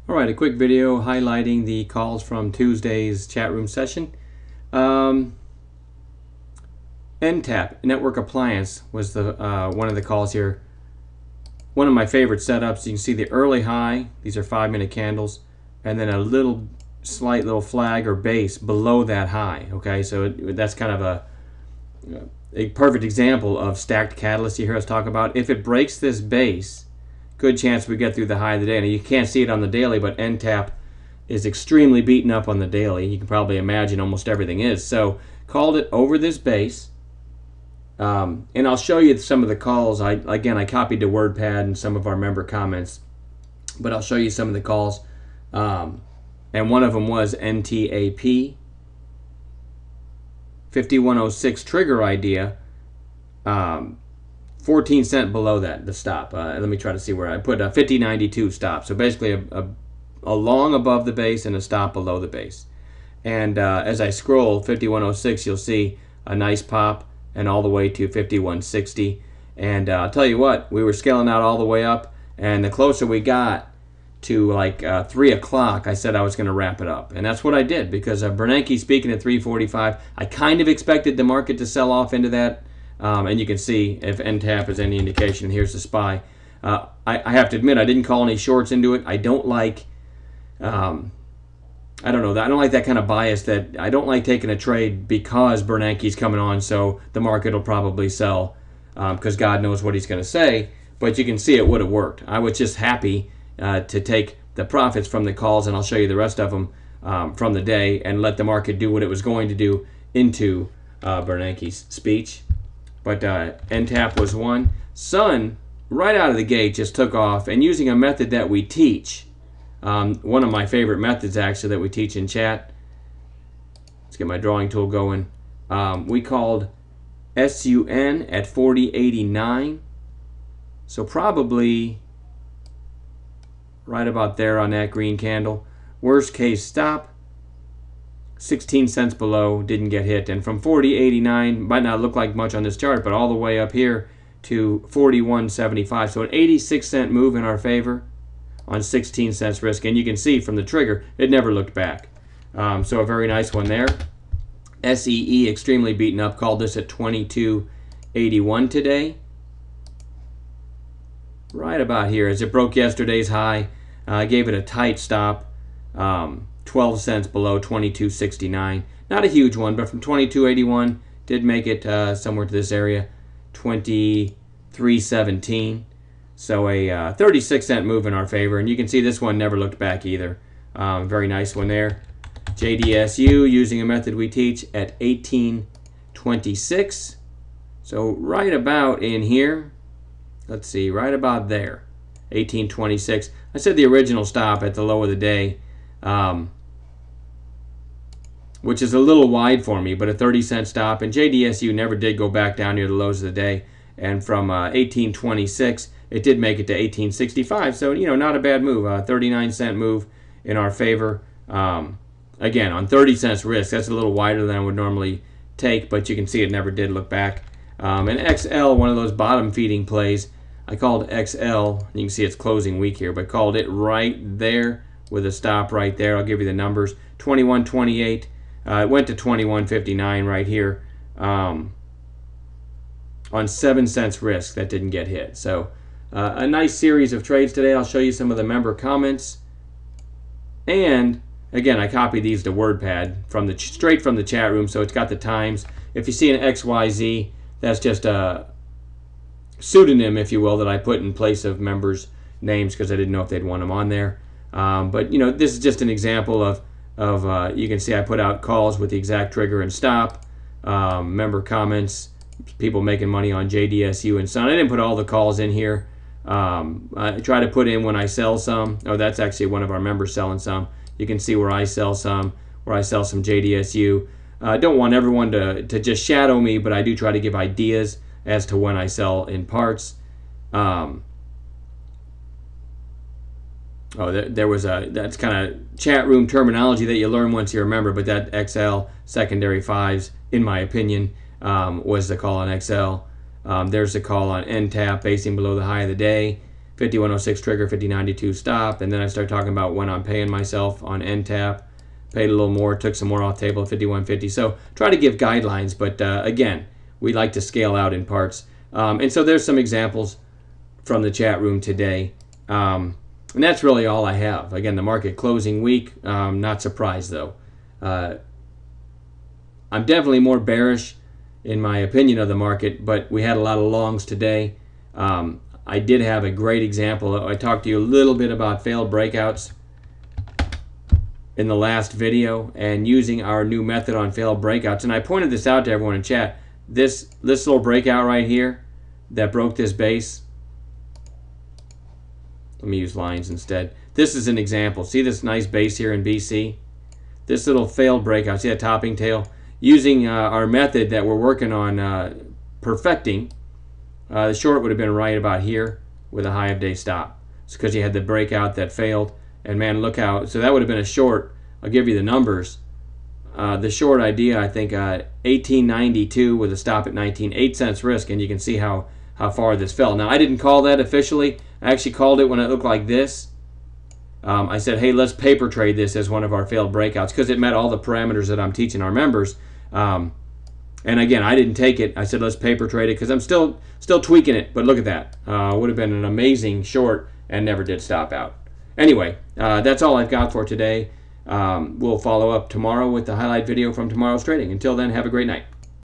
Alright, a quick video highlighting the calls from Tuesday's chat room session. NTAP, Network Appliance, was the one of the calls here. One of my favorite setups. You can see the early high. These are 5-minute candles, and then a slight little flag or base below that high. Okay, so that's kind of a perfect example of stacked catalyst you hear us talk about. If it breaks this base, good chance we get through the high of the day. Now you can't see it on the daily, but NTAP is extremely beaten up on the daily. You can probably imagine almost everything is. So called it over this base. And I'll show you some of the calls. I copied to WordPad and some of our member comments, but I'll show you some of the calls. And one of them was NTAP 5106 trigger idea. 14 cent below that, the stop. Let me try to see where I put a 5092 stop. So basically a long above the base and a stop below the base. And as I scroll 5106, you'll see a nice pop and all the way to 5160. And I'll tell you what, we were scaling out all the way up, and the closer we got to like 3 o'clock, I said I was going to wrap it up. And that's what I did, because Bernanke speaking at 345, I kind of expected the market to sell off into that. And you can see if NTAP is any indication. Here's the SPY. I have to admit, I didn't call any shorts into it. I don't like, I don't know, I don't like that kind of bias. That I don't like taking a trade because Bernanke's coming on, so the market will probably sell, because God knows what he's going to say. But you can see it would have worked. I was just happy to take the profits from the calls, and I'll show you the rest of them from the day, and let the market do what it was going to do into Bernanke's speech. But NTAP was one. Sun, right out of the gate, just took off, and using a method that we teach, one of my favorite methods actually that we teach in chat. Let's get my drawing tool going. We called SUN at 4089. So probably right about there on that green candle. Worst case stop, 16 cents below, didn't get hit. And from 40.89, might not look like much on this chart, but all the way up here to 41.75. So an 86 cent move in our favor on 16 cents risk. And you can see from the trigger, it never looked back. So a very nice one there. SEE extremely beaten up, called this at 22.81 today. Right about here, as it broke yesterday's high. I gave it a tight stop. 12 cents below 22.69. Not a huge one, but from 22.81 did make it somewhere to this area, 23.17. So a 36 cent move in our favor, and you can see this one never looked back either. Very nice one there. JDSU, using a method we teach, at 18.26. So right about in here. Let's see, right about there, 18.26. I said the original stop at the low of the day, which is a little wide for me, but a 30-cent stop. And JDSU never did go back down near the lows of the day. And from 18.26, it did make it to 18.65. So, you know, not a bad move. 39-cent move in our favor. Again, on 30 cents risk, that's a little wider than I would normally take, but you can see it never did look back. And XL, one of those bottom feeding plays, I called XL. You can see it's closing weak here, but called it right there with a stop right there. I'll give you the numbers. 21.28. It went to 21.59 right here on 7 cents risk. That didn't get hit. So a nice series of trades today. I'll show you some of the member comments. And again, I copied these to WordPad straight from the chat room, so it's got the times. If you see an XYZ, that's just a pseudonym, if you will, that I put in place of members' names because I didn't know if they'd want them on there. But you know, this is just an example of you can see I put out calls with the exact trigger and stop, member comments, people making money on JDSU and Sun. I didn't put all the calls in here. I try to put in when I sell some. Oh, that's actually one of our members selling some. You can see where I sell some, JDSU. I don't want everyone to just shadow me, but I do try to give ideas as to when I sell in parts. There was that's kind of chat room terminology that you learn once you're a member, but that XL secondary fives, in my opinion, was the call on XL. There's the call on NTAP, basing below the high of the day. 5106 trigger, 5092 stop, and then I start talking about when I'm paying myself on NTAP. Paid a little more, took some more off table at 5150. So try to give guidelines, but again, we like to scale out in parts. And so there's some examples from the chat room today. And that's really all I have. Again, the market closing week, not surprised though. I'm definitely more bearish in my opinion of the market, but we had a lot of longs today. I did have a great example. I talked to you a little bit about failed breakouts in the last video and using our new method on failed breakouts. And I pointed this out to everyone in chat. This little breakout right here that broke this base. Let me use lines instead. This is an example. See this nice base here in BC? This little failed breakout. See that topping tail? Using our method that we're working on perfecting, the short would have been right about here with a high of day stop. It's because you had the breakout that failed. And man, look how, so that would have been a short. I'll give you the numbers. The short idea, I think 1892 with a stop at 19, 8 cents risk, and you can see how far this fell. Now, I didn't call that officially. I actually called it when it looked like this. I said, hey, let's paper trade this as one of our failed breakouts because it met all the parameters that I'm teaching our members. And again, I didn't take it. I said, let's paper trade it because I'm still tweaking it. But look at that. Would have been an amazing short and never did stop out. Anyway, that's all I've got for today. We'll follow up tomorrow with the highlight video from tomorrow's trading. Until then, have a great night.